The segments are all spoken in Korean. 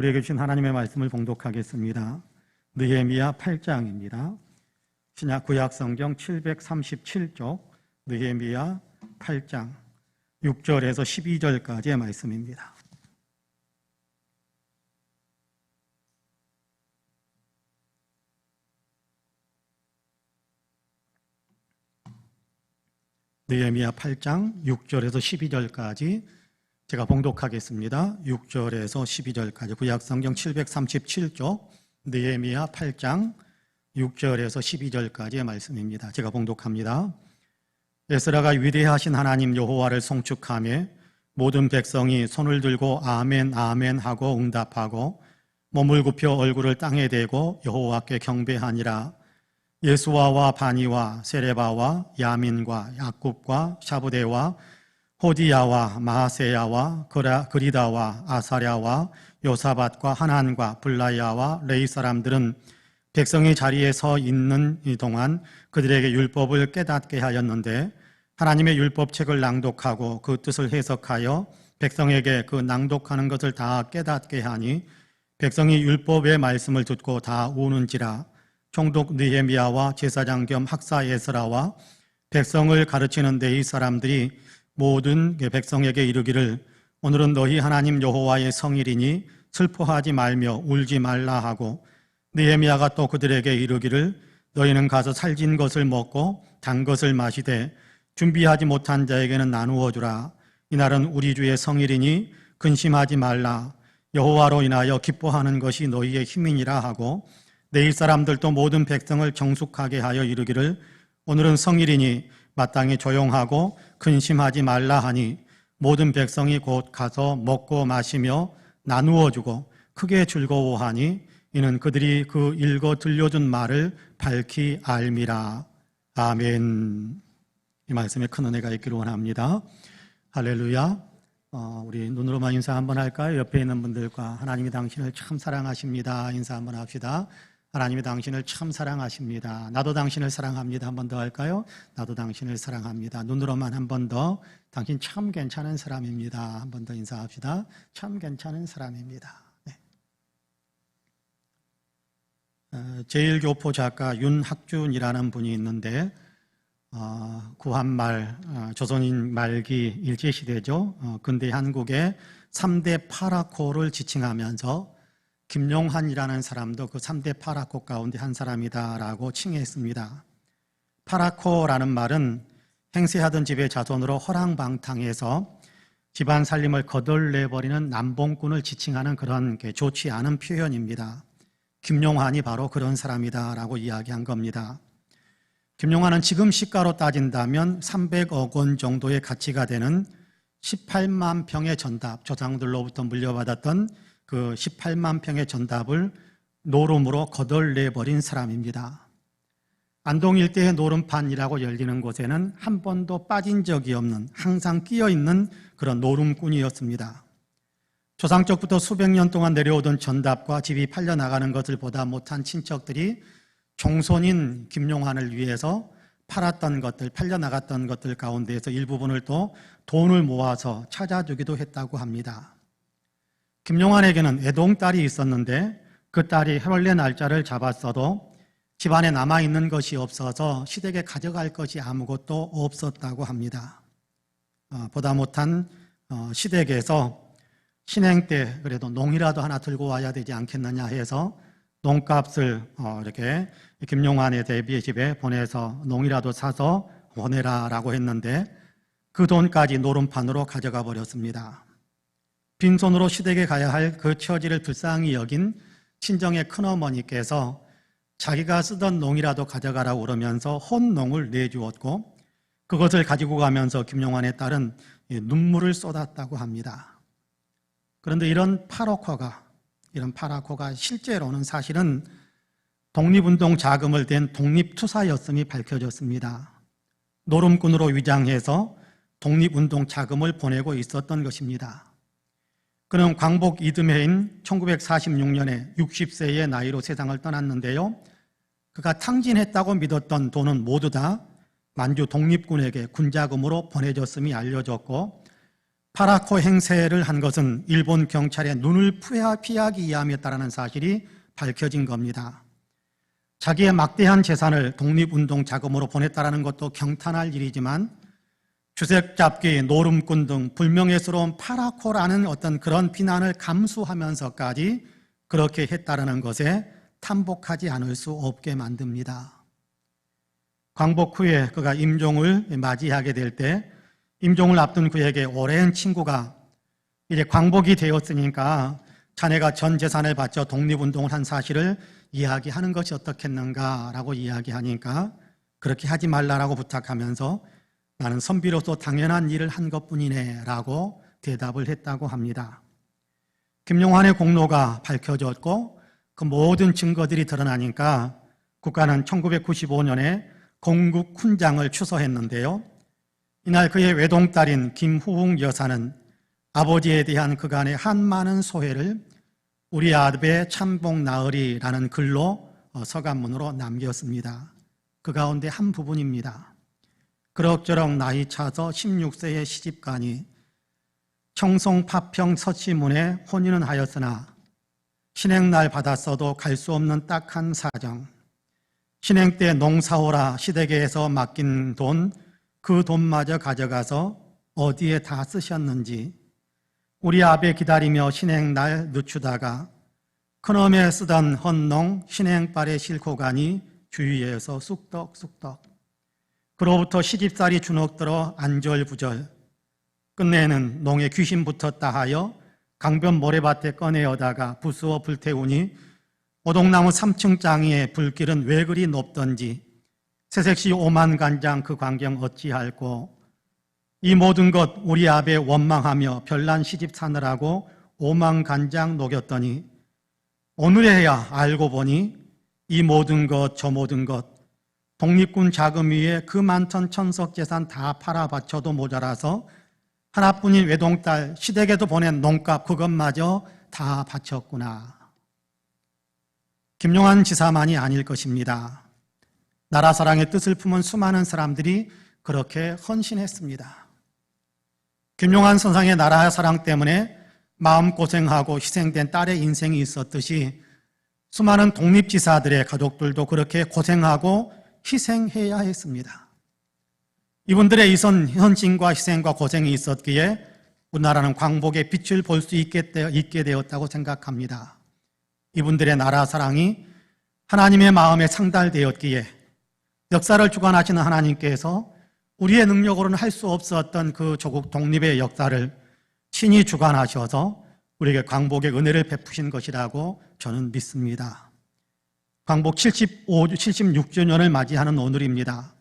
우리에게 주신 하나님의 말씀을 봉독하겠습니다. 느헤미야 8장입니다. 신약 구약 성경 737쪽 느헤미야 8장 6절에서 12절까지의 말씀입니다. 느헤미야 8장 6절에서 12절까지 제가 봉독하겠습니다. 6절에서 12절까지 구약성경 737쪽 느헤미야 8장 6절에서 12절까지의 말씀입니다. 제가 봉독합니다. 에스라가 위대하신 하나님 여호와를 송축하며 모든 백성이 손을 들고 아멘 아멘 하고 응답하고 몸을 굽혀 얼굴을 땅에 대고 여호와께 경배하니라. 예수아와 바니와 세레바와 야민과 야굽과 샤브데와 호디야와 마하세야와 그리다와 아사랴와 요사밧과 하난과 블라야와 레이 사람들은 백성이 자리에 서 있는 동안 그들에게 율법을 깨닫게 하였는데 하나님의 율법책을 낭독하고 그 뜻을 해석하여 백성에게 그 낭독하는 것을 다 깨닫게 하니 백성이 율법의 말씀을 듣고 다 우는지라. 총독 느헤미야와 제사장 겸 학사 에스라와 백성을 가르치는 데이 사람들이 모든 백성에게 이르기를 오늘은 너희 하나님 여호와의 성일이니 슬퍼하지 말며 울지 말라 하고 느헤미야가 또 그들에게 이르기를 너희는 가서 살진 것을 먹고 단 것을 마시되 준비하지 못한 자에게는 나누어 주라. 이날은 우리 주의 성일이니 근심하지 말라. 여호와로 인하여 기뻐하는 것이 너희의 힘이니라 하고 내일 사람들도 모든 백성을 정숙하게 하여 이르기를 오늘은 성일이니 마땅히 조용하고 근심하지 말라 하니 모든 백성이 곧 가서 먹고 마시며 나누어 주고 크게 즐거워하니 이는 그들이 그 읽어 들려준 말을 밝히 알미라. 아멘. 이 말씀에 큰 은혜가 있기를 원합니다. 할렐루야. 우리 눈으로만 인사 한번 할까요? 옆에 있는 분들과 하나님이 당신을 참 사랑하십니다. 인사 한번 합시다. 하나님이 당신을 참 사랑하십니다. 나도 당신을 사랑합니다. 한 번 더 할까요? 나도 당신을 사랑합니다. 눈으로만 한 번 더. 당신 참 괜찮은 사람입니다. 한 번 더 인사합시다. 참 괜찮은 사람입니다. 네. 제1교포 작가 윤학준이라는 분이 있는데 구한말 조선인 말기 일제시대죠. 근대 한국의 3대 파라코를 지칭하면서 김용환이라는 사람도 그 3대 파라코 가운데 한 사람이다라고 칭했습니다. 파라코라는 말은 행세하던 집의 자손으로 허랑방탕해서 집안 살림을 거덜내버리는 남봉꾼을 지칭하는 그런 좋지 않은 표현입니다. 김용환이 바로 그런 사람이다라고 이야기한 겁니다. 김용환은 지금 시가로 따진다면 300억 원 정도의 가치가 되는 18만 평의 전답, 조상들로부터 물려받았던 그 18만 평의 전답을 노름으로 거덜내버린 사람입니다. 안동 일대의 노름판이라고 열리는 곳에는 한 번도 빠진 적이 없는, 항상 끼어있는 그런 노름꾼이었습니다. 조상적부터 수백 년 동안 내려오던 전답과 집이 팔려나가는 것을 보다 못한 친척들이 종손인 김용환을 위해서 팔았던 것들, 팔려나갔던 것들 가운데에서 일부분을 또 돈을 모아서 찾아주기도 했다고 합니다. 김용환에게는 애동딸이 있었는데 그 딸이 해월내 날짜를 잡았어도 집안에 남아있는 것이 없어서 시댁에 가져갈 것이 아무것도 없었다고 합니다. 보다 못한 시댁에서 신행 때 그래도 농이라도 하나 들고 와야 되지 않겠느냐 해서 농값을 이렇게 김용환의 대비의 집에 보내서 농이라도 사서 보내라라고 했는데 그 돈까지 노름판으로 가져가 버렸습니다. 빈손으로 시댁에 가야 할 그 처지를 불쌍히 여긴 친정의 큰어머니께서 자기가 쓰던 농이라도 가져가라고 그러면서 혼농을 내주었고 그것을 가지고 가면서 김용환의 딸은 눈물을 쏟았다고 합니다. 그런데 이런 파라코가 실제로는 사실은 독립운동 자금을 댄 독립투사였음이 밝혀졌습니다. 노름꾼으로 위장해서 독립운동 자금을 보내고 있었던 것입니다. 그는 광복 이듬해인 1946년에 60세의 나이로 세상을 떠났는데요. 그가 탕진했다고 믿었던 돈은 모두 다 만주 독립군에게 군자금으로 보내졌음이 알려졌고 파라코 행세를 한 것은 일본 경찰의 눈을 피하기 위함이었다는 사실이 밝혀진 겁니다. 자기의 막대한 재산을 독립운동 자금으로 보냈다는 것도 경탄할 일이지만 주색잡기, 노름꾼 등 불명예스러운 파라코라는 어떤 그런 비난을 감수하면서까지 그렇게 했다는 것에 탐복하지 않을 수 없게 만듭니다. 광복 후에 그가 임종을 맞이하게 될 때 임종을 앞둔 그에게 오랜 친구가 이제 광복이 되었으니까 자네가 전 재산을 바쳐 독립운동을 한 사실을 이야기하는 것이 어떻겠는가라고 이야기하니까 그렇게 하지 말라라고 부탁하면서 나는 선비로서 당연한 일을 한 것뿐이네 라고 대답을 했다고 합니다. 김용환의 공로가 밝혀졌고 그 모든 증거들이 드러나니까 국가는 1995년에 건국훈장을 추서했는데요. 이날 그의 외동딸인 김후웅 여사는 아버지에 대한 그간의 한많은 소회를 우리 아베 참복 나으리라는 글로 서간문으로 남겼습니다. 그 가운데 한 부분입니다. 그럭저럭 나이 차서 16세의 시집가니 청송 파평 서치문에 혼인은 하였으나 신행날 받았어도 갈 수 없는 딱한 사정. 신행 때 농사오라 시댁에서 맡긴 돈, 그 돈마저 가져가서 어디에 다 쓰셨는지 우리 아베 기다리며 신행날 늦추다가 큰엄에 쓰던 헌농 신행발에 싣고 가니 주위에서 쑥덕쑥덕. 그로부터 시집살이 주눅들어 안절부절. 끝내는 농에 귀신 붙었다 하여 강변 모래밭에 꺼내어다가 부수어 불태우니 오동나무 3층 장위의 불길은 왜 그리 높던지 새색시 오만간장 그 광경 어찌할꼬. 이 모든 것 우리 아베 원망하며 별난 시집 사느라고 오만간장 녹였더니 오늘에야 알고 보니 이 모든 것 저 모든 것 독립군 자금 위에 그 많던 천석재산 다 팔아 바쳐도 모자라서 하나뿐인 외동딸 시댁에도 보낸 농값 그것마저 다 바쳤구나. 김용환 지사만이 아닐 것입니다. 나라 사랑의 뜻을 품은 수많은 사람들이 그렇게 헌신했습니다. 김용환 선상의 나라 사랑 때문에 마음고생하고 희생된 딸의 인생이 있었듯이 수많은 독립지사들의 가족들도 그렇게 고생하고 희생해야 했습니다. 이분들의 이선 헌신과 희생과 고생이 있었기에 우리나라는 광복의 빛을 볼 수 있게 되었다고 생각합니다. 이분들의 나라 사랑이 하나님의 마음에 상달되었기에 역사를 주관하시는 하나님께서 우리의 능력으로는 할 수 없었던 그 조국 독립의 역사를 친히 주관하셔서 우리에게 광복의 은혜를 베푸신 것이라고 저는 믿습니다. 광복 76주년을 맞이하는 오늘입니다.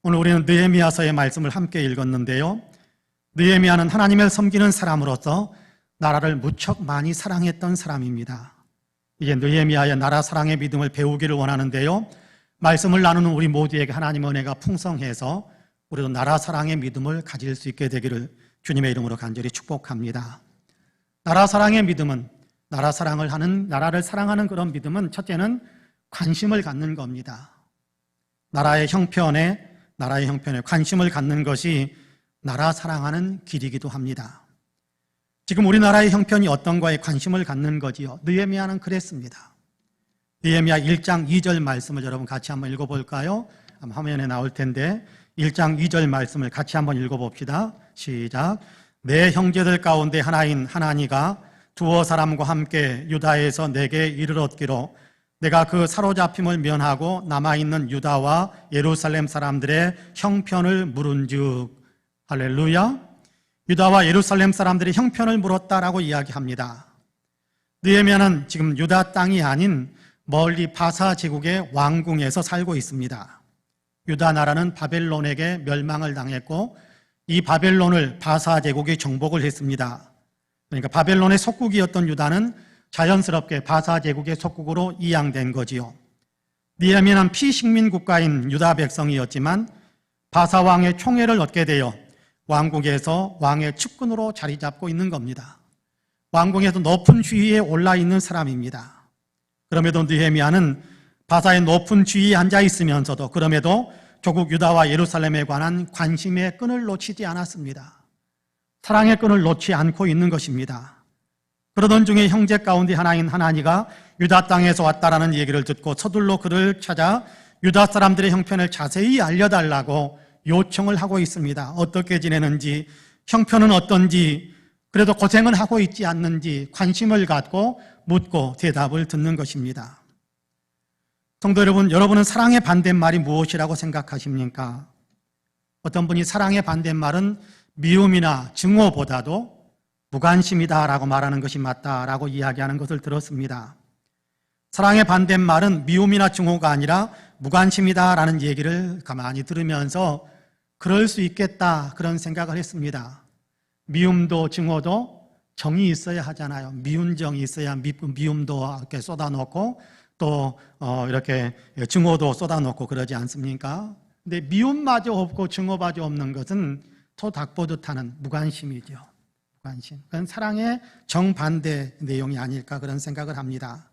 오늘 우리는 느헤미야서의 말씀을 함께 읽었는데요. 느헤미야는 하나님을 섬기는 사람으로서 나라를 무척 많이 사랑했던 사람입니다. 이제 느헤미야의 나라 사랑의 믿음을 배우기를 원하는데요. 말씀을 나누는 우리 모두에게 하나님의 은혜가 풍성해서 우리도 나라 사랑의 믿음을 가질 수 있게 되기를 주님의 이름으로 간절히 축복합니다. 나라 사랑의 믿음은 나라를 사랑하는 그런 믿음은 첫째는 관심을 갖는 겁니다. 나라의 형편에 관심을 갖는 것이 나라 사랑하는 길이기도 합니다. 지금 우리나라의 형편이 어떤가에 관심을 갖는 거지요. 느헤미야는 그랬습니다. 느헤미야 1장 2절 말씀을 여러분 같이 한번 읽어볼까요? 화면에 나올 텐데 1장 2절 말씀을 같이 한번 읽어봅시다. 시작. 내 형제들 가운데 하나인 하나니가 두어 사람과 함께 유다에서 내게 이르렀기로 내가 그 사로잡힘을 면하고 남아있는 유다와 예루살렘 사람들의 형편을 물은즉. 할렐루야. 유다와 예루살렘 사람들의 형편을 물었다라고 이야기합니다. 느헤미야는 지금 유다 땅이 아닌 멀리 바사 제국의 왕궁에서 살고 있습니다. 유다 나라는 바벨론에게 멸망을 당했고 이 바벨론을 바사 제국이 정복을 했습니다. 그러니까 바벨론의 속국이었던 유다는 자연스럽게 바사 제국의 속국으로 이양된 거지요. 느헤미야는 피식민 국가인 유다 백성이었지만 바사 왕의 총애를 얻게 되어 왕국에서 왕의 측근으로 자리 잡고 있는 겁니다. 왕궁에서 높은 지위에 올라 있는 사람입니다. 그럼에도 느헤미야는 바사의 높은 지위에 앉아 있으면서도 그럼에도 조국 유다와 예루살렘에 관한 관심의 끈을 놓치지 않았습니다. 사랑의 끈을 놓지 않고 있는 것입니다. 그러던 중에 형제 가운데 하나인 하나니가 유다 땅에서 왔다라는 얘기를 듣고 서둘러 그를 찾아 유다 사람들의 형편을 자세히 알려달라고 요청을 하고 있습니다. 어떻게 지내는지, 형편은 어떤지, 그래도 고생은 하고 있지 않는지 관심을 갖고 묻고 대답을 듣는 것입니다. 성도 여러분, 여러분은 사랑의 반대말이 무엇이라고 생각하십니까? 어떤 분이 사랑의 반대말은 미움이나 증오보다도 무관심이다라고 말하는 것이 맞다라고 이야기하는 것을 들었습니다. 사랑의 반대말은 미움이나 증오가 아니라 무관심이다라는 얘기를 가만히 들으면서 그럴 수 있겠다 그런 생각을 했습니다. 미움도 증오도 정이 있어야 하잖아요. 미운 정이 있어야 미움도 이렇게 쏟아놓고 또 이렇게 증오도 쏟아놓고 그러지 않습니까? 근데 미움마저 없고 증오마저 없는 것은 소 닭보듯 하는 무관심이죠. 무관심. 그건 사랑의 정반대 내용이 아닐까 그런 생각을 합니다.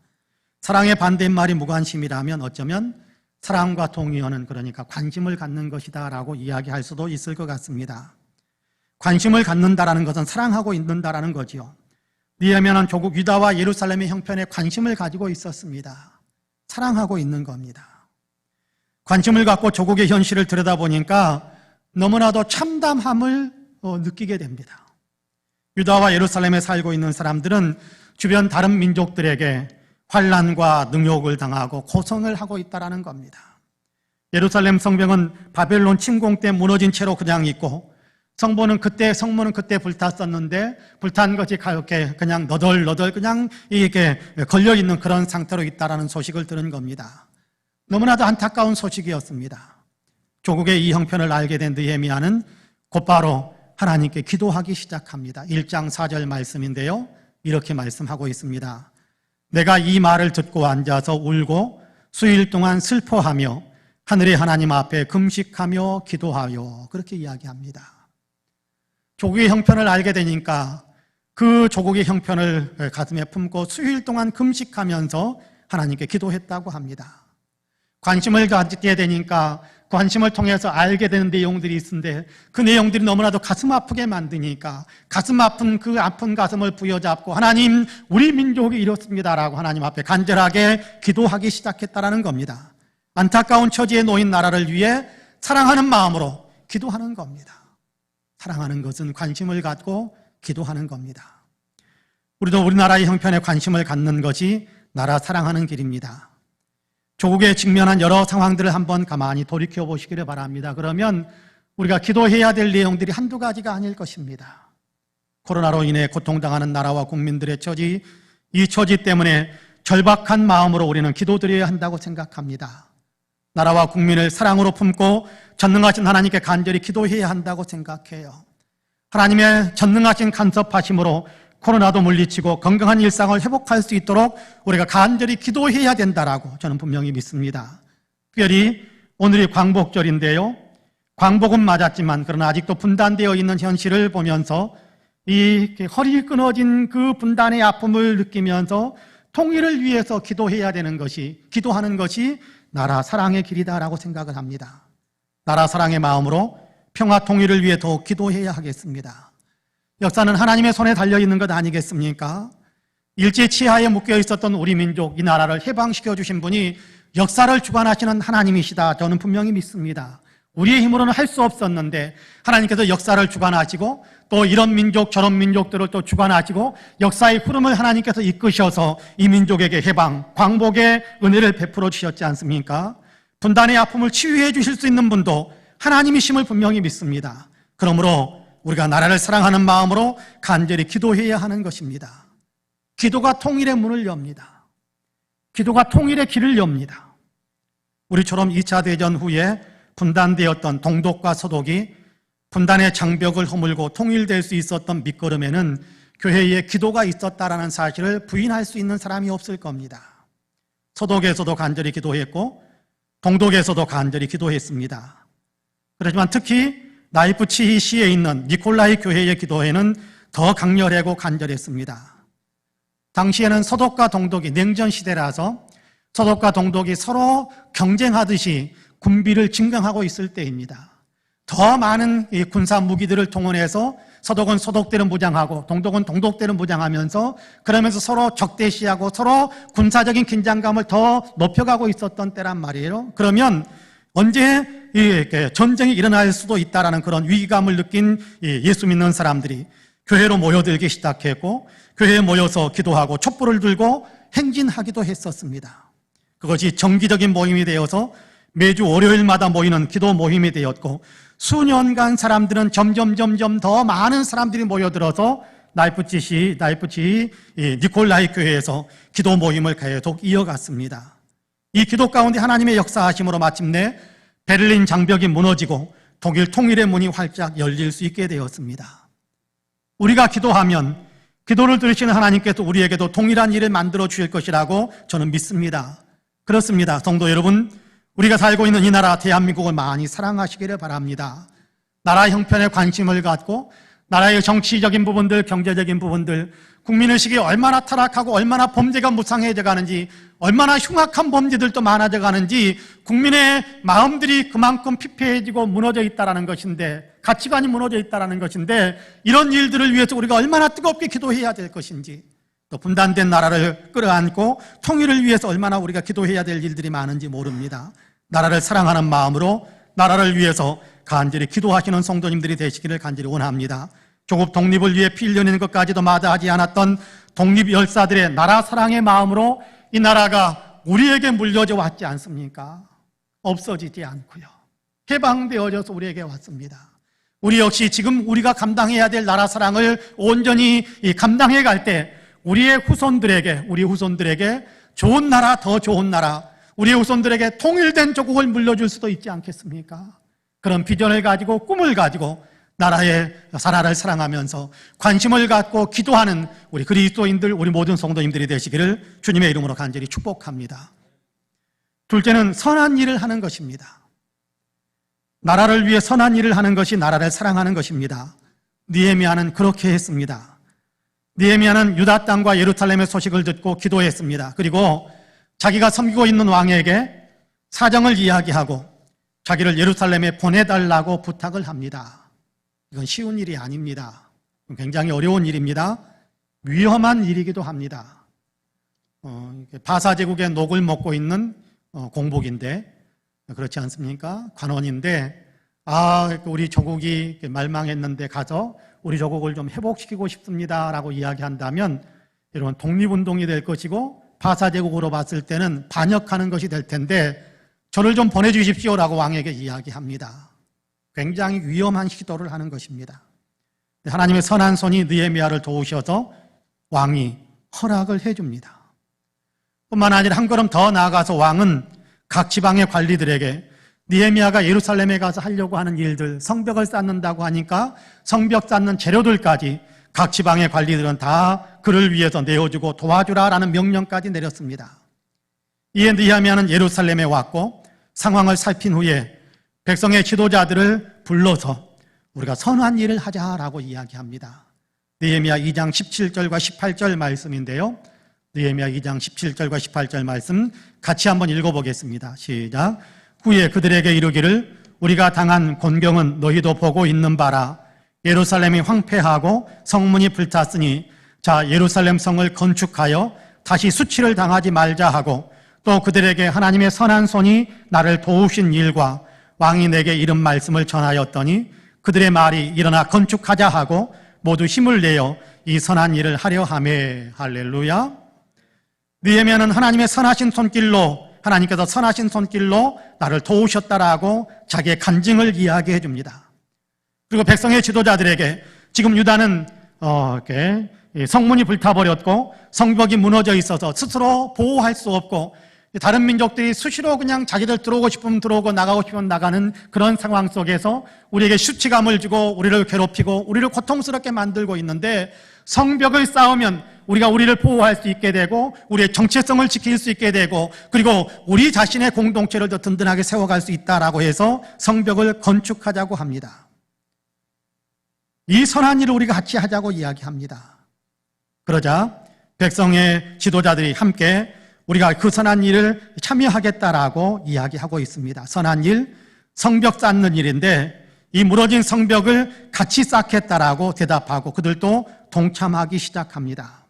사랑의 반대말이 무관심이라면 어쩌면 사랑과 동의어는 그러니까 관심을 갖는 것이다라고 이야기할 수도 있을 것 같습니다. 관심을 갖는다라는 것은 사랑하고 있는다라는 거지요. 느헤미야는 조국 유다와 예루살렘의 형편에 관심을 가지고 있었습니다. 사랑하고 있는 겁니다. 관심을 갖고 조국의 현실을 들여다보니까 너무나도 참담함을 느끼게 됩니다. 유다와 예루살렘에 살고 있는 사람들은 주변 다른 민족들에게 환난과 능욕을 당하고 고성을 하고 있다는 겁니다. 예루살렘 성벽은 바벨론 침공 때 무너진 채로 그냥 있고 성문은 그때 불탔었는데 불탄 것이 가볍게 그냥 너덜너덜 그냥 이렇게 걸려있는 그런 상태로 있다는 소식을 들은 겁니다. 너무나도 안타까운 소식이었습니다. 조국의 이 형편을 알게 된 느헤미야는 곧바로 하나님께 기도하기 시작합니다. 1장 4절 말씀인데요. 이렇게 말씀하고 있습니다. 내가 이 말을 듣고 앉아서 울고 수일 동안 슬퍼하며 하늘의 하나님 앞에 금식하며 기도하여 그렇게 이야기합니다. 조국의 형편을 알게 되니까 그 조국의 형편을 가슴에 품고 수일 동안 금식하면서 하나님께 기도했다고 합니다. 관심을 갖게 되니까 관심을 통해서 알게 되는 내용들이 있는데 그 내용들이 너무나도 가슴 아프게 만드니까 가슴 아픈 그 아픈 가슴을 부여잡고 하나님 우리 민족이 이렇습니다라고 하나님 앞에 간절하게 기도하기 시작했다는 겁니다. 안타까운 처지에 놓인 나라를 위해 사랑하는 마음으로 기도하는 겁니다. 사랑하는 것은 관심을 갖고 기도하는 겁니다. 우리도 우리나라의 형편에 관심을 갖는 것이 나라 사랑하는 길입니다. 조국에 직면한 여러 상황들을 한번 가만히 돌이켜 보시기를 바랍니다. 그러면 우리가 기도해야 될 내용들이 한두 가지가 아닐 것입니다. 코로나로 인해 고통당하는 나라와 국민들의 처지, 이 처지 때문에 절박한 마음으로 우리는 기도드려야 한다고 생각합니다. 나라와 국민을 사랑으로 품고 전능하신 하나님께 간절히 기도해야 한다고 생각해요. 하나님의 전능하신 간섭하심으로 코로나도 물리치고 건강한 일상을 회복할 수 있도록 우리가 간절히 기도해야 된다라고 저는 분명히 믿습니다. 특별히 오늘이 광복절인데요. 광복은 맞았지만 그러나 아직도 분단되어 있는 현실을 보면서 이 허리 끊어진 그 분단의 아픔을 느끼면서 통일을 위해서 기도하는 것이 나라 사랑의 길이다라고 생각을 합니다. 나라 사랑의 마음으로 평화 통일을 위해 더욱 기도해야 하겠습니다. 역사는 하나님의 손에 달려있는 것 아니겠습니까? 일제치하에 묶여 있었던 우리 민족, 이 나라를 해방시켜 주신 분이 역사를 주관하시는 하나님이시다. 저는 분명히 믿습니다. 우리의 힘으로는 할 수 없었는데 하나님께서 역사를 주관하시고 또 이런 민족 저런 민족들을 또 주관하시고 역사의 흐름을 하나님께서 이끄셔서 이 민족에게 해방, 광복의 은혜를 베풀어 주셨지 않습니까? 분단의 아픔을 치유해 주실 수 있는 분도 하나님이심을 분명히 믿습니다. 그러므로 우리가 나라를 사랑하는 마음으로 간절히 기도해야 하는 것입니다. 기도가 통일의 문을 엽니다. 기도가 통일의 길을 엽니다. 우리처럼 2차 대전 후에 분단되었던 동독과 서독이 분단의 장벽을 허물고 통일될 수 있었던 밑거름에는 교회에 기도가 있었다라는 사실을 부인할 수 있는 사람이 없을 겁니다. 서독에서도 간절히 기도했고 동독에서도 간절히 기도했습니다. 그렇지만 특히 나이프치히시에 있는 니콜라이 교회의 기도회는 더 강렬하고 간절했습니다. 당시에는 서독과 동독이 냉전 시대라서 서독과 동독이 서로 경쟁하듯이 군비를 증강하고 있을 때입니다. 더 많은 군사 무기들을 동원해서 서독은 서독대로 무장하고 동독은 동독대로 무장하면서 그러면서 서로 적대시하고 서로 군사적인 긴장감을 더 높여가고 있었던 때란 말이에요. 그러면 언제 전쟁이 일어날 수도 있다라는 그런 위기감을 느낀 예수 믿는 사람들이 교회로 모여들기 시작했고 교회에 모여서 기도하고 촛불을 들고 행진하기도 했었습니다. 그것이 정기적인 모임이 되어서 매주 월요일마다 모이는 기도 모임이 되었고 수년간 사람들은 점점 더 많은 사람들이 모여들어서 나이프치 니콜라이 교회에서 기도 모임을 계속 이어갔습니다. 이 기도 가운데 하나님의 역사하심으로 마침내 베를린 장벽이 무너지고 독일 통일의 문이 활짝 열릴 수 있게 되었습니다. 우리가 기도하면 기도를 들으시는 하나님께서 우리에게도 동일한 일을 만들어 주실 것이라고 저는 믿습니다. 그렇습니다. 성도 여러분, 우리가 살고 있는 이 나라 대한민국을 많이 사랑하시기를 바랍니다. 나라 형편에 관심을 갖고 나라의 정치적인 부분들, 경제적인 부분들, 국민의식이 얼마나 타락하고 얼마나 범죄가 무상해져 가는지, 얼마나 흉악한 범죄들도 많아져 가는지, 국민의 마음들이 그만큼 피폐해지고 무너져 있다는 것인데, 가치관이 무너져 있다는 것인데, 이런 일들을 위해서 우리가 얼마나 뜨겁게 기도해야 될 것인지, 또 분단된 나라를 끌어안고 통일을 위해서 얼마나 우리가 기도해야 될 일들이 많은지 모릅니다. 나라를 사랑하는 마음으로 나라를 위해서 간절히 기도하시는 성도님들이 되시기를 간절히 원합니다. 조국 독립을 위해 피 흘리는 것까지도 마다하지 않았던 독립열사들의 나라 사랑의 마음으로 이 나라가 우리에게 물려져 왔지 않습니까? 없어지지 않고요. 해방되어져서 우리에게 왔습니다. 우리 역시 지금 우리가 감당해야 될 나라 사랑을 온전히 감당해 갈 때 우리 후손들에게 좋은 나라, 더 좋은 나라, 우리의 후손들에게 통일된 조국을 물려줄 수도 있지 않겠습니까? 그런 비전을 가지고 꿈을 가지고 나라를 사랑하면서 관심을 갖고 기도하는 우리 그리스도인들, 우리 모든 성도님들이 되시기를 주님의 이름으로 간절히 축복합니다. 둘째는 선한 일을 하는 것입니다. 나라를 위해 선한 일을 하는 것이 나라를 사랑하는 것입니다. 느헤미야는 그렇게 했습니다. 느헤미야는 유다 땅과 예루살렘의 소식을 듣고 기도했습니다. 그리고 자기가 섬기고 있는 왕에게 사정을 이야기하고 자기를 예루살렘에 보내달라고 부탁을 합니다. 이건 쉬운 일이 아닙니다. 굉장히 어려운 일입니다. 위험한 일이기도 합니다. 바사 제국의 녹을 먹고 있는 공복인데, 그렇지 않습니까? 관원인데, 우리 조국이 말망했는데 가서 우리 조국을 좀 회복시키고 싶습니다 라고 이야기한다면 여러분 독립운동이 될 것이고 바사 제국으로 봤을 때는 반역하는 것이 될 텐데 저를 좀 보내주십시오 라고 왕에게 이야기합니다. 굉장히 위험한 시도를 하는 것입니다. 하나님의 선한 손이 느헤미야를 도우셔서 왕이 허락을 해줍니다. 뿐만 아니라 한 걸음 더 나아가서 왕은 각 지방의 관리들에게 느헤미야가 예루살렘에 가서 하려고 하는 일들, 성벽을 쌓는다고 하니까 성벽 쌓는 재료들까지 각 지방의 관리들은 다 그를 위해서 내어주고 도와주라라는 명령까지 내렸습니다. 이에 느헤미야는 예루살렘에 왔고 상황을 살핀 후에 백성의 지도자들을 불러서 우리가 선한 일을 하자라고 이야기합니다. 느헤미야 2장 17절과 18절 말씀인데요. 느헤미야 2장 17절과 18절 말씀 같이 한번 읽어보겠습니다. 시작. 후에 그들에게 이르기를 우리가 당한 곤경은 너희도 보고 있는 바라. 예루살렘이 황폐하고 성문이 불탔으니 자 예루살렘 성을 건축하여 다시 수치를 당하지 말자 하고 또 그들에게 하나님의 선한 손이 나를 도우신 일과 왕이 내게 이런 말씀을 전하였더니 그들의 말이 일어나 건축하자 하고 모두 힘을 내어 이 선한 일을 하려 하매. 할렐루야. 느헤미야는 하나님의 선하신 손길로 하나님께서 선하신 손길로 나를 도우셨다라고 자기의 간증을 이야기해 줍니다. 그리고 백성의 지도자들에게 지금 유다는 성문이 불타버렸고 성벽이 무너져 있어서 스스로 보호할 수 없고 다른 민족들이 수시로 그냥 자기들 들어오고 싶으면 들어오고 나가고 싶으면 나가는 그런 상황 속에서 우리에게 수치감을 주고 우리를 괴롭히고 우리를 고통스럽게 만들고 있는데 성벽을 쌓으면 우리가 우리를 보호할 수 있게 되고 우리의 정체성을 지킬 수 있게 되고 그리고 우리 자신의 공동체를 더 든든하게 세워갈 수 있다라고 해서 성벽을 건축하자고 합니다. 이 선한 일을 우리가 같이 하자고 이야기합니다. 그러자 백성의 지도자들이 함께 우리가 그 선한 일을 참여하겠다라고 이야기하고 있습니다. 선한 일, 성벽 쌓는 일인데 이 무너진 성벽을 같이 쌓겠다라고 대답하고 그들도 동참하기 시작합니다.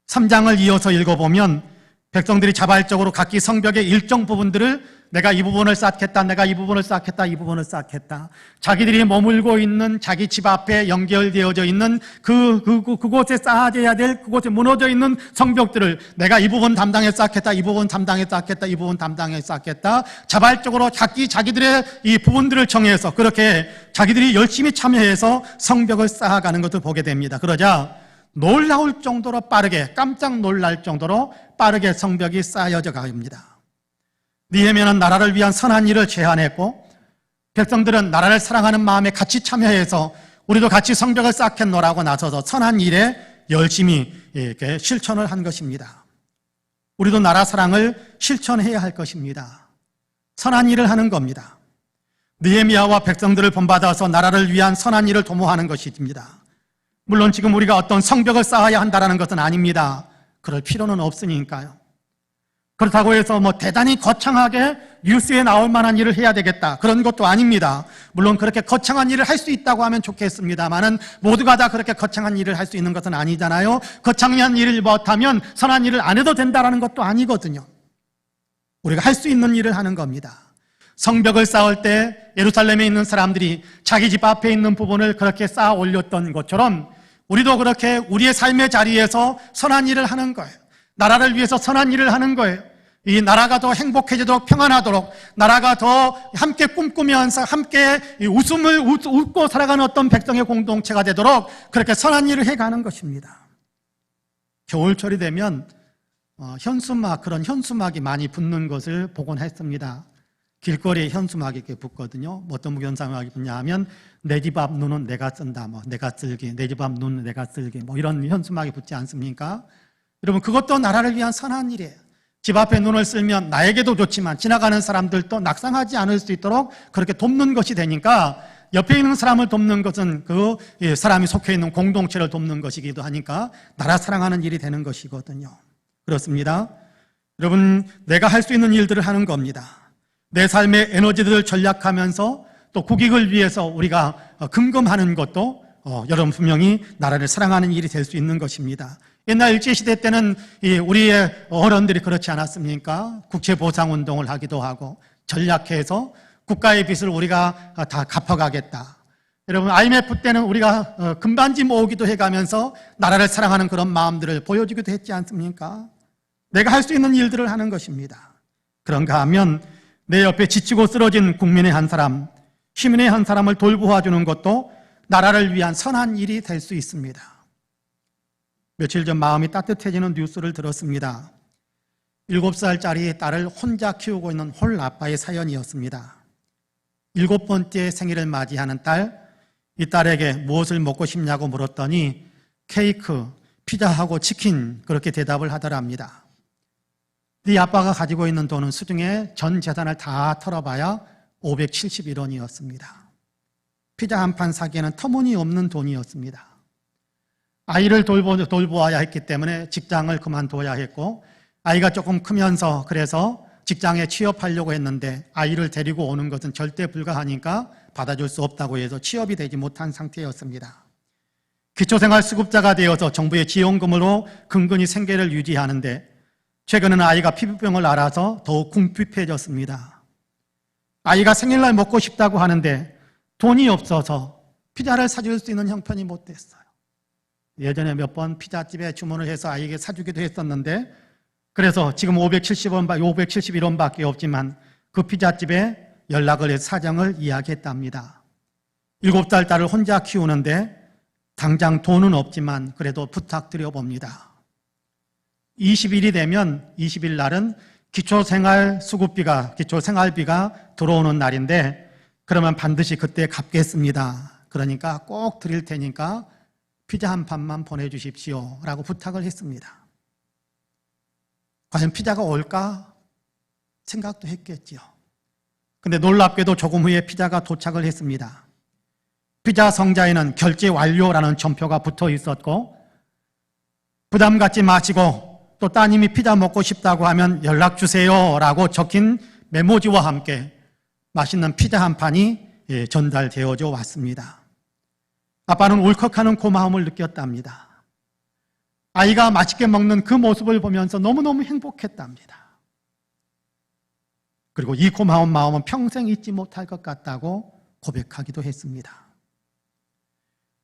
3장을 이어서 읽어보면 백성들이 자발적으로 각기 성벽의 일정 부분들을 내가 이 부분을 쌓겠다, 내가 이 부분을 쌓겠다, 이 부분을 쌓겠다. 자기들이 머물고 있는 자기 집 앞에 연결되어져 있는 그곳에 쌓아져야 될, 그곳에 무너져 있는 성벽들을 내가 이 부분 담당해 쌓겠다, 이 부분 담당해 쌓겠다, 이 부분 담당해 쌓겠다. 자발적으로 각기 자기들의 이 부분들을 정해서 그렇게 자기들이 열심히 참여해서 성벽을 쌓아가는 것을 보게 됩니다. 그러자 놀라울 정도로 빠르게, 깜짝 놀랄 정도로 빠르게 성벽이 쌓여져 갑니다. 느헤미야는 나라를 위한 선한 일을 제안했고 백성들은 나라를 사랑하는 마음에 같이 참여해서 우리도 같이 성벽을 쌓겠노라고 나서서 선한 일에 열심히 이렇게 실천을 한 것입니다. 우리도 나라 사랑을 실천해야 할 것입니다. 선한 일을 하는 겁니다. 느헤미야와 백성들을 본받아서 나라를 위한 선한 일을 도모하는 것입니다. 물론 지금 우리가 어떤 성벽을 쌓아야 한다는 것은 아닙니다. 그럴 필요는 없으니까요. 그렇다고 해서 대단히 거창하게 뉴스에 나올 만한 일을 해야 되겠다, 그런 것도 아닙니다. 물론 그렇게 거창한 일을 할 수 있다고 하면 좋겠습니다만은 모두가 다 그렇게 거창한 일을 할 수 있는 것은 아니잖아요. 거창한 일을 못하면 선한 일을 안 해도 된다는 것도 아니거든요. 우리가 할 수 있는 일을 하는 겁니다. 성벽을 쌓을 때 예루살렘에 있는 사람들이 자기 집 앞에 있는 부분을 그렇게 쌓아 올렸던 것처럼 우리도 그렇게 우리의 삶의 자리에서 선한 일을 하는 거예요. 나라를 위해서 선한 일을 하는 거예요. 이 나라가 더 행복해지도록, 평안하도록, 나라가 더 함께 꿈꾸면서 함께 웃음을 웃고 살아가는 어떤 백성의 공동체가 되도록 그렇게 선한 일을 해가는 것입니다. 겨울철이 되면 그런 현수막이 많이 붙는 것을 보곤 했습니다. 길거리에 현수막이 이렇게 붙거든요. 어떤 현수막이 붙냐 하면 내 집 앞 눈은 내가 쓴다, 내가 쓸기, 내 집 앞 눈은 내가 쓸기, 이런 현수막이 붙지 않습니까? 여러분, 그것도 나라를 위한 선한 일이에요. 집 앞에 눈을 쓸면 나에게도 좋지만 지나가는 사람들도 낙상하지 않을 수 있도록 그렇게 돕는 것이 되니까, 옆에 있는 사람을 돕는 것은 그 사람이 속해 있는 공동체를 돕는 것이기도 하니까 나라 사랑하는 일이 되는 것이거든요. 그렇습니다. 여러분, 내가 할 수 있는 일들을 하는 겁니다. 내 삶의 에너지들을 전략하면서 또 국익을 위해서 우리가 금금하는 것도 여러분 분명히 나라를 사랑하는 일이 될 수 있는 것입니다. 옛날 일제시대 때는 우리의 어른들이 그렇지 않았습니까? 국채보상운동을 하기도 하고 전략해서 국가의 빚을 우리가 다 갚아가겠다. 여러분, IMF 때는 우리가 금반지 모으기도 해가면서 나라를 사랑하는 그런 마음들을 보여주기도 했지 않습니까? 내가 할 수 있는 일들을 하는 것입니다. 그런가 하면 내 옆에 지치고 쓰러진 국민의 한 사람, 시민의 한 사람을 돌보아주는 것도 나라를 위한 선한 일이 될 수 있습니다. 며칠 전 마음이 따뜻해지는 뉴스를 들었습니다. 7살짜리 딸을 혼자 키우고 있는 홀 아빠의 사연이었습니다. 7번째 생일을 맞이하는 딸, 이 딸에게 무엇을 먹고 싶냐고 물었더니 케이크, 피자하고 치킨, 그렇게 대답을 하더랍니다. 네 아빠가 가지고 있는 돈은 수중에 전 재산을 다 털어봐야 571원이었습니다. 피자 한 판 사기에는 터무니없는 돈이었습니다. 아이를 돌보아야 했기 때문에 직장을 그만둬야 했고, 아이가 조금 크면서 그래서 직장에 취업하려고 했는데 아이를 데리고 오는 것은 절대 불가하니까 받아줄 수 없다고 해서 취업이 되지 못한 상태였습니다. 기초생활수급자가 되어서 정부의 지원금으로 근근히 생계를 유지하는데 최근에는 아이가 피부병을 앓아서 더욱 궁핍해졌습니다. 아이가 생일날 먹고 싶다고 하는데 돈이 없어서 피자를 사줄 수 있는 형편이 못 됐어요. 예전에 몇 번 피자집에 주문을 해서 아이에게 사주기도 했었는데, 그래서 지금 571원밖에 없지만 그 피자집에 연락을 해서 사정을 이야기했답니다. 7살 딸을 혼자 키우는데 당장 돈은 없지만 그래도 부탁드려 봅니다. 20일이 되면 20일 날은 기초생활비가 들어오는 날인데, 그러면 반드시 그때 갚겠습니다. 그러니까 꼭 드릴 테니까 피자 한 판만 보내주십시오 라고 부탁을 했습니다. 과연 피자가 올까 생각도 했겠죠. 근데 놀랍게도 조금 후에 피자가 도착을 했습니다. 피자 상자에는 결제 완료라는 점표가 붙어 있었고, 부담 갖지 마시고 또 따님이 피자 먹고 싶다고 하면 연락 주세요 라고 적힌 메모지와 함께 맛있는 피자 한 판이 전달되어져 왔습니다. 아빠는 울컥하는 고마움을 느꼈답니다. 아이가 맛있게 먹는 그 모습을 보면서 너무너무 행복했답니다. 그리고 이 고마운 마음은 평생 잊지 못할 것 같다고 고백하기도 했습니다.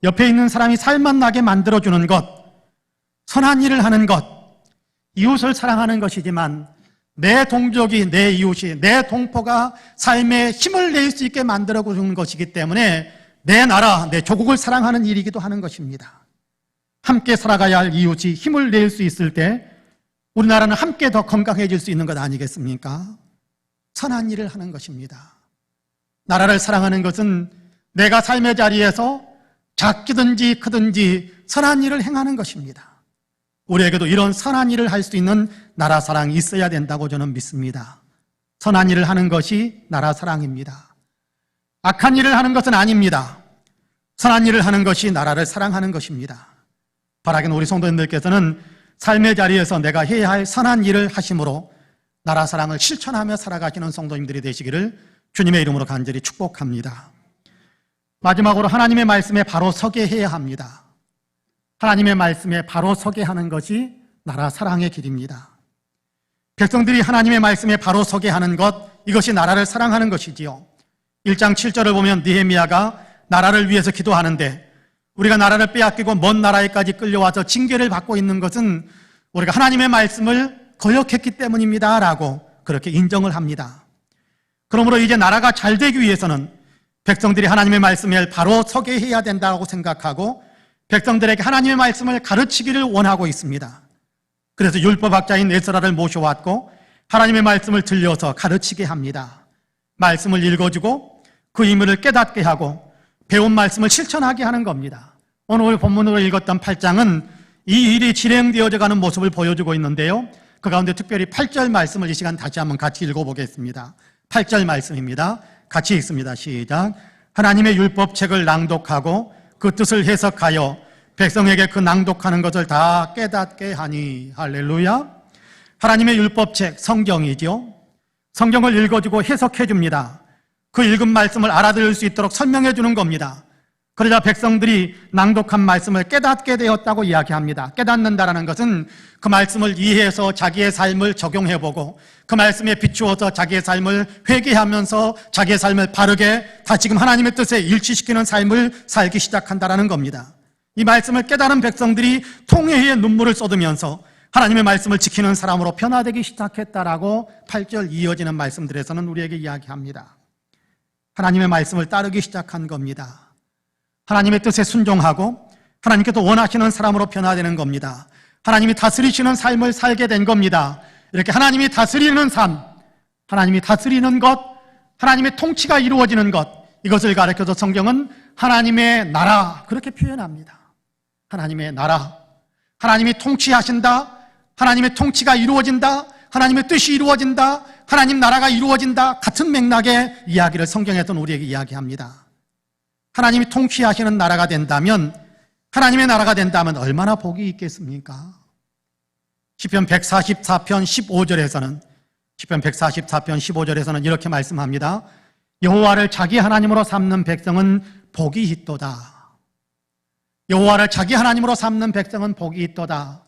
옆에 있는 사람이 살맛 나게 만들어주는 것, 선한 일을 하는 것, 이웃을 사랑하는 것이지만 내 동족이, 내 이웃이, 내 동포가 삶에 힘을 낼 수 있게 만들어주는 것이기 때문에 내 나라, 내 조국을 사랑하는 일이기도 하는 것입니다. 함께 살아가야 할 이웃이 힘을 낼 수 있을 때 우리나라는 함께 더 건강해질 수 있는 것 아니겠습니까? 선한 일을 하는 것입니다. 나라를 사랑하는 것은 내가 삶의 자리에서 작기든지 크든지 선한 일을 행하는 것입니다. 우리에게도 이런 선한 일을 할 수 있는 나라 사랑이 있어야 된다고 저는 믿습니다. 선한 일을 하는 것이 나라 사랑입니다. 악한 일을 하는 것은 아닙니다. 선한 일을 하는 것이 나라를 사랑하는 것입니다. 바라기는 우리 성도님들께서는 삶의 자리에서 내가 해야 할 선한 일을 하심으로 나라 사랑을 실천하며 살아가시는 성도님들이 되시기를 주님의 이름으로 간절히 축복합니다. 마지막으로 하나님의 말씀에 바로 서게 해야 합니다. 하나님의 말씀에 바로 서게 하는 것이 나라 사랑의 길입니다. 백성들이 하나님의 말씀에 바로 서게 하는 것, 이것이 나라를 사랑하는 것이지요. 1장 7절을 보면 느헤미야가 나라를 위해서 기도하는데 우리가 나라를 빼앗기고 먼 나라에까지 끌려와서 징계를 받고 있는 것은 우리가 하나님의 말씀을 거역했기 때문입니다 라고 그렇게 인정을 합니다. 그러므로 이제 나라가 잘 되기 위해서는 백성들이 하나님의 말씀에 바로 서게 해야 된다고 생각하고 백성들에게 하나님의 말씀을 가르치기를 원하고 있습니다. 그래서 율법학자인 에스라를 모셔왔고 하나님의 말씀을 들려서 가르치게 합니다. 말씀을 읽어주고 그 의미를 깨닫게 하고 배운 말씀을 실천하게 하는 겁니다. 오늘 본문으로 읽었던 8장은 이 일이 진행되어져 가는 모습을 보여주고 있는데요. 그 가운데 특별히 8절 말씀을 이 시간 다시 한번 같이 읽어보겠습니다. 8절 말씀입니다. 같이 읽습니다. 시작. 하나님의 율법책을 낭독하고 그 뜻을 해석하여 백성에게 그 낭독하는 것을 다 깨닫게 하니. 할렐루야. 하나님의 율법책, 성경이죠. 성경을 읽어주고 해석해 줍니다. 그 읽은 말씀을 알아들을 수 있도록 설명해 주는 겁니다. 그러자 백성들이 낭독한 말씀을 깨닫게 되었다고 이야기합니다. 깨닫는다라는 것은 그 말씀을 이해해서 자기의 삶을 적용해보고 그 말씀에 비추어서 자기의 삶을 회개하면서 자기의 삶을 바르게 다시금 하나님의 뜻에 일치시키는 삶을 살기 시작한다라는 겁니다. 이 말씀을 깨달은 백성들이 통회의 눈물을 쏟으면서 하나님의 말씀을 지키는 사람으로 변화되기 시작했다라고 8절 이어지는 말씀들에서는 우리에게 이야기합니다. 하나님의 말씀을 따르기 시작한 겁니다. 하나님의 뜻에 순종하고 하나님께서 원하시는 사람으로 변화되는 겁니다. 하나님이 다스리시는 삶을 살게 된 겁니다. 이렇게 하나님이 다스리는 삶, 하나님이 다스리는 것, 하나님의 통치가 이루어지는 것, 이것을 가르쳐서 성경은 하나님의 나라 그렇게 표현합니다. 하나님의 나라, 하나님이 통치하신다, 하나님의 통치가 이루어진다, 하나님의 뜻이 이루어진다, 하나님 나라가 이루어진다, 같은 맥락의 이야기를 성경에서는 우리에게 이야기합니다. 하나님이 통치하시는 나라가 된다면, 하나님의 나라가 된다면 얼마나 복이 있겠습니까? 시편 144편 15절에서는 이렇게 말씀합니다. 여호와를 자기 하나님으로 삼는 백성은 복이 있도다. 여호와를 자기 하나님으로 삼는 백성은 복이 있도다.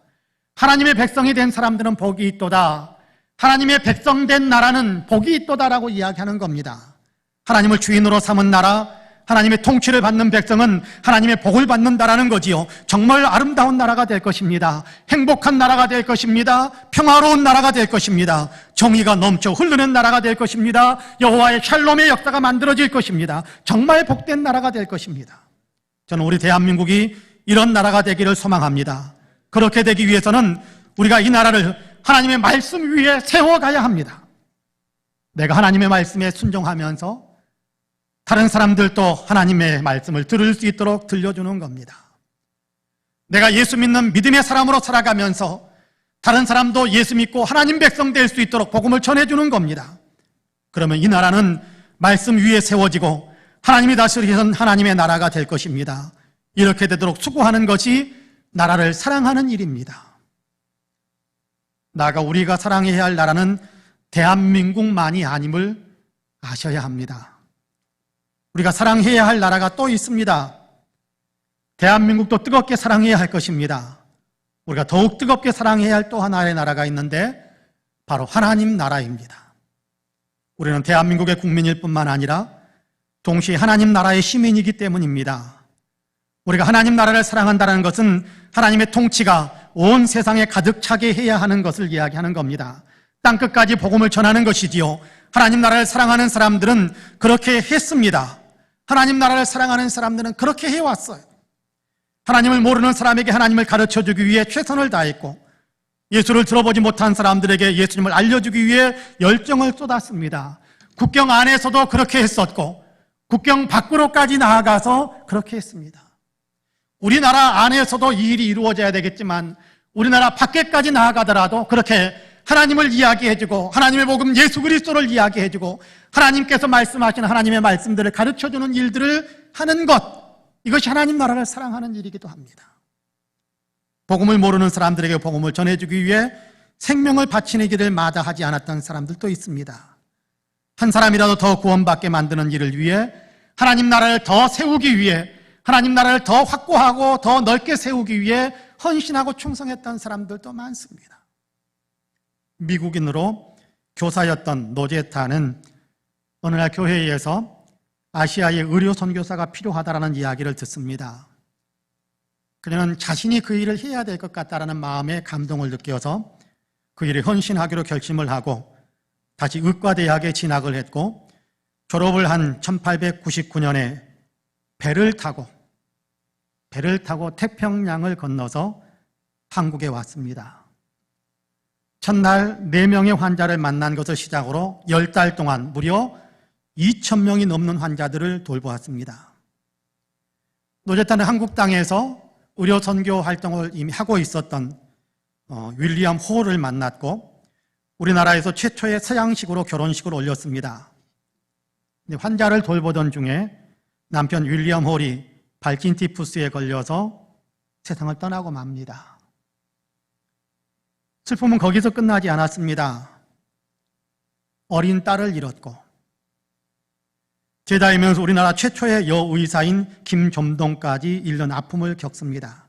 하나님의 백성이 된 사람들은 복이 있도다. 하나님의 백성 된 나라는 복이 있도다라고 이야기하는 겁니다. 하나님을 주인으로 삼은 나라, 하나님의 통치를 받는 백성은 하나님의 복을 받는다라는 거지요. 정말 아름다운 나라가 될 것입니다. 행복한 나라가 될 것입니다. 평화로운 나라가 될 것입니다. 정의가 넘쳐 흐르는 나라가 될 것입니다. 여호와의 샬롬의 역사가 만들어질 것입니다. 정말 복된 나라가 될 것입니다. 저는 우리 대한민국이 이런 나라가 되기를 소망합니다. 그렇게 되기 위해서는 우리가 이 나라를 하나님의 말씀 위에 세워가야 합니다. 내가 하나님의 말씀에 순종하면서 다른 사람들도 하나님의 말씀을 들을 수 있도록 들려주는 겁니다. 내가 예수 믿는 믿음의 사람으로 살아가면서 다른 사람도 예수 믿고 하나님 백성 될 수 있도록 복음을 전해주는 겁니다. 그러면 이 나라는 말씀 위에 세워지고 하나님이 다스리시는 하나님의 나라가 될 것입니다. 이렇게 되도록 수고하는 것이 나라를 사랑하는 일입니다. 나아가 우리가 사랑해야 할 나라는 대한민국만이 아님을 아셔야 합니다. 우리가 사랑해야 할 나라가 또 있습니다. 대한민국도 뜨겁게 사랑해야 할 것입니다. 우리가 더욱 뜨겁게 사랑해야 할 또 하나의 나라가 있는데 바로 하나님 나라입니다. 우리는 대한민국의 국민일 뿐만 아니라 동시에 하나님 나라의 시민이기 때문입니다. 우리가 하나님 나라를 사랑한다는 것은 하나님의 통치가 온 세상에 가득 차게 해야 하는 것을 이야기하는 겁니다. 땅끝까지 복음을 전하는 것이지요. 하나님 나라를 사랑하는 사람들은 그렇게 했습니다. 하나님 나라를 사랑하는 사람들은 그렇게 해왔어요. 하나님을 모르는 사람에게 하나님을 가르쳐주기 위해 최선을 다했고, 예수를 들어보지 못한 사람들에게 예수님을 알려주기 위해 열정을 쏟았습니다. 국경 안에서도 그렇게 했었고 국경 밖으로까지 나아가서 그렇게 했습니다. 우리나라 안에서도 이 일이 이루어져야 되겠지만 우리나라 밖에까지 나아가더라도 그렇게 하나님을 이야기해주고 하나님의 복음 예수 그리스도를 이야기해주고 하나님께서 말씀하신 하나님의 말씀들을 가르쳐주는 일들을 하는 것, 이것이 하나님 나라를 사랑하는 일이기도 합니다. 복음을 모르는 사람들에게 복음을 전해주기 위해 생명을 바치는 길을 마다하지 않았던 사람들도 있습니다. 한 사람이라도 더 구원받게 만드는 일을 위해 하나님 나라를 더 세우기 위해 하나님 나라를 더 확고하고 더 넓게 세우기 위해 헌신하고 충성했던 사람들도 많습니다. 미국인으로 교사였던 노제타는 어느 날 교회에서 아시아에 의료 선교사가 필요하다라는 이야기를 듣습니다. 그녀는 자신이 그 일을 해야 될 것 같다라는 마음에 감동을 느껴서 그 일에 헌신하기로 결심을 하고 다시 의과대학에 진학을 했고 졸업을 한 1899년에 배를 타고 태평양을 건너서 한국에 왔습니다. 첫날 4명의 환자를 만난 것을 시작으로 10달 동안 무려 2,000명이 넘는 환자들을 돌보았습니다. 노제타는 한국 땅에서 의료 선교 활동을 이미 하고 있었던 윌리엄 홀을 만났고 우리나라에서 최초의 서양식으로 결혼식을 올렸습니다. 환자를 돌보던 중에 남편 윌리엄 홀이 발진 티푸스에 걸려서 세상을 떠나고 맙니다. 슬픔은 거기서 끝나지 않았습니다. 어린 딸을 잃었고 제자이면서 우리나라 최초의 여의사인 김점동까지 잃는 아픔을 겪습니다.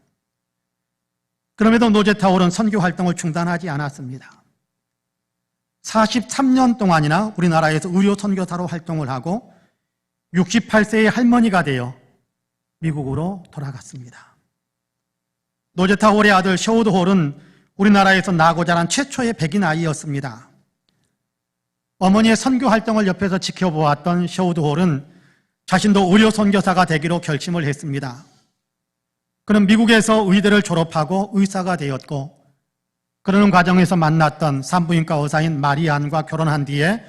그럼에도 노제타 홀은 선교 활동을 중단하지 않았습니다. 43년 동안이나 우리나라에서 의료 선교사로 활동을 하고 68세의 할머니가 되어 미국으로 돌아갔습니다. 노제타 홀의 아들 셔우드 홀은 우리나라에서 나고 자란 최초의 백인 아이였습니다. 어머니의 선교 활동을 옆에서 지켜보았던 셔우드 홀은 자신도 의료 선교사가 되기로 결심을 했습니다. 그는 미국에서 의대를 졸업하고 의사가 되었고 그러는 과정에서 만났던 산부인과 의사인 마리안과 결혼한 뒤에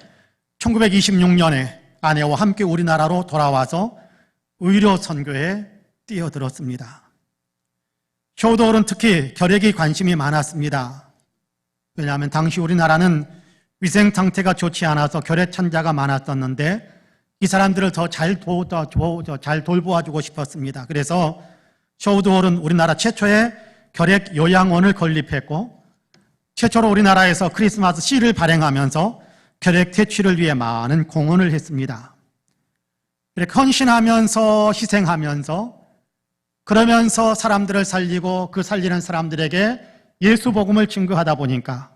1926년에 아내와 함께 우리나라로 돌아와서 의료 선교에 뛰어들었습니다. 셔우드 홀은 특히 결핵이 관심이 많았습니다. 왜냐하면 당시 우리나라는 위생 상태가 좋지 않아서 결핵 환자가 많았었는데 이 사람들을 더 잘 돌보아주고 싶었습니다. 그래서 셔우드 홀은 우리나라 최초의 결핵 요양원을 건립했고 최초로 우리나라에서 크리스마스 시를 발행하면서 결핵 퇴치를 위해 많은 공헌을 했습니다. 이렇게 헌신하면서 희생하면서 그러면서 사람들을 살리고 그 살리는 사람들에게 예수 복음을 증거하다 보니까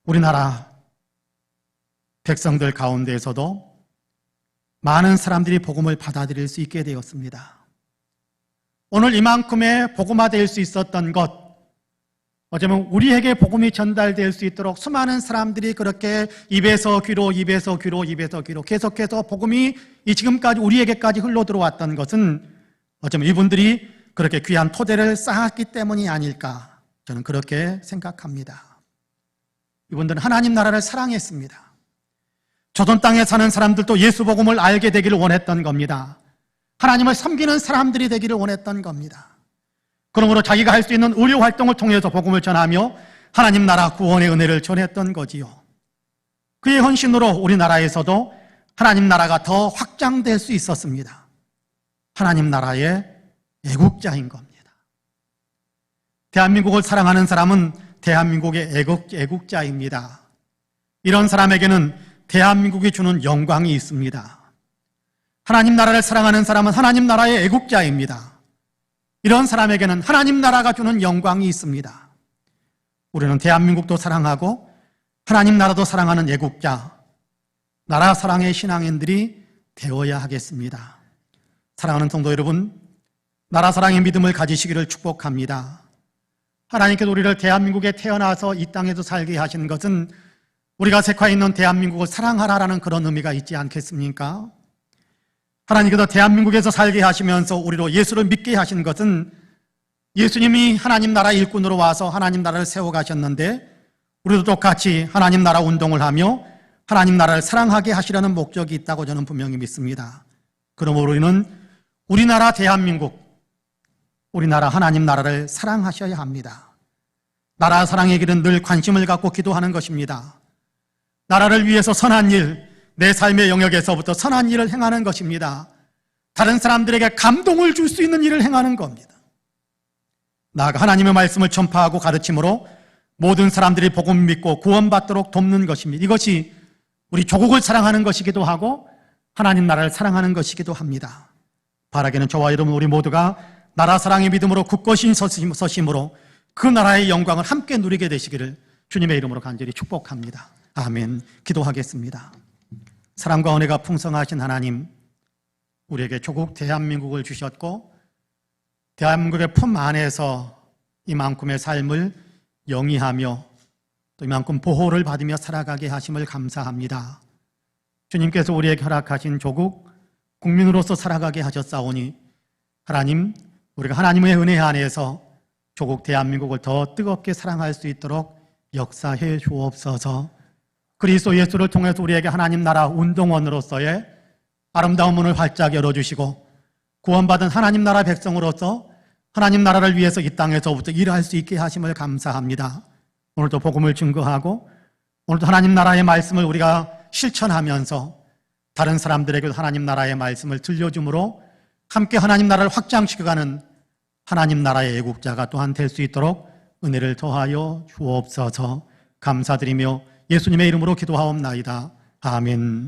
우리나라 백성들 가운데에서도 많은 사람들이 복음을 받아들일 수 있게 되었습니다. 오늘 이만큼의 복음화될 수 있었던 것, 어쩌면 우리에게 복음이 전달될 수 있도록 수많은 사람들이 그렇게 입에서 귀로 계속해서 복음이 이 지금까지 우리에게까지 흘러 들어왔던 것은 어쩌면 이분들이 그렇게 귀한 토대를 쌓았기 때문이 아닐까, 저는 그렇게 생각합니다. 이분들은 하나님 나라를 사랑했습니다. 조선 땅에 사는 사람들도 예수 복음을 알게 되기를 원했던 겁니다. 하나님을 섬기는 사람들이 되기를 원했던 겁니다. 그러므로 자기가 할 수 있는 의료 활동을 통해서 복음을 전하며 하나님 나라 구원의 은혜를 전했던 거지요. 그의 헌신으로 우리나라에서도 하나님 나라가 더 확장될 수 있었습니다. 하나님 나라의 애국자인 겁니다. 대한민국을 사랑하는 사람은 대한민국의 애국자입니다. 이런 사람에게는 대한민국이 주는 영광이 있습니다. 하나님 나라를 사랑하는 사람은 하나님 나라의 애국자입니다. 이런 사람에게는 하나님 나라가 주는 영광이 있습니다. 우리는 대한민국도 사랑하고 하나님 나라도 사랑하는 애국자, 나라 사랑의 신앙인들이 되어야 하겠습니다. 사랑하는 성도 여러분, 나라 사랑의 믿음을 가지시기를 축복합니다. 하나님께서 우리를 대한민국에 태어나서 이 땅에서 살게 하신 것은 우리가 색화 있는 대한민국을 사랑하라라는 그런 의미가 있지 않겠습니까? 하나님께서 대한민국에서 살게 하시면서 우리로 예수를 믿게 하신 것은 예수님이 하나님 나라 일꾼으로 와서 하나님 나라를 세워가셨는데 우리도 똑같이 하나님 나라 운동을 하며 하나님 나라를 사랑하게 하시려는 목적이 있다고 저는 분명히 믿습니다. 그러므로 우리는 우리나라 대한민국, 우리나라 하나님 나라를 사랑하셔야 합니다. 나라 사랑의 길은 늘 관심을 갖고 기도하는 것입니다. 나라를 위해서 선한 일, 내 삶의 영역에서부터 선한 일을 행하는 것입니다. 다른 사람들에게 감동을 줄 수 있는 일을 행하는 겁니다. 나아가 하나님의 말씀을 전파하고 가르침으로 모든 사람들이 복음 믿고 구원받도록 돕는 것입니다. 이것이 우리 조국을 사랑하는 것이기도 하고 하나님 나라를 사랑하는 것이기도 합니다. 바라기는 저와 여러분 우리 모두가 나라 사랑의 믿음으로 굳건히 서심으로 그 나라의 영광을 함께 누리게 되시기를 주님의 이름으로 간절히 축복합니다. 아멘. 기도하겠습니다. 사랑과 은혜가 풍성하신 하나님, 우리에게 조국 대한민국을 주셨고 대한민국의 품 안에서 이만큼의 삶을 영위하며 또 이만큼 보호를 받으며 살아가게 하심을 감사합니다. 주님께서 우리에게 허락하신 조국 국민으로서 살아가게 하셨사오니 하나님, 우리가 하나님의 은혜 안에서 조국 대한민국을 더 뜨겁게 사랑할 수 있도록 역사해 주옵소서. 그리스도 예수를 통해서 우리에게 하나님 나라 운동원으로서의 아름다운 문을 활짝 열어주시고 구원받은 하나님 나라 백성으로서 하나님 나라를 위해서 이 땅에서부터 일할 수 있게 하심을 감사합니다. 오늘도 복음을 증거하고 오늘도 하나님 나라의 말씀을 우리가 실천하면서 다른 사람들에게도 하나님 나라의 말씀을 들려줌으로 함께 하나님 나라를 확장시켜가는 하나님 나라의 애국자가 또한 될 수 있도록 은혜를 더하여 주옵소서. 감사드리며 예수님의 이름으로 기도하옵나이다. 아멘.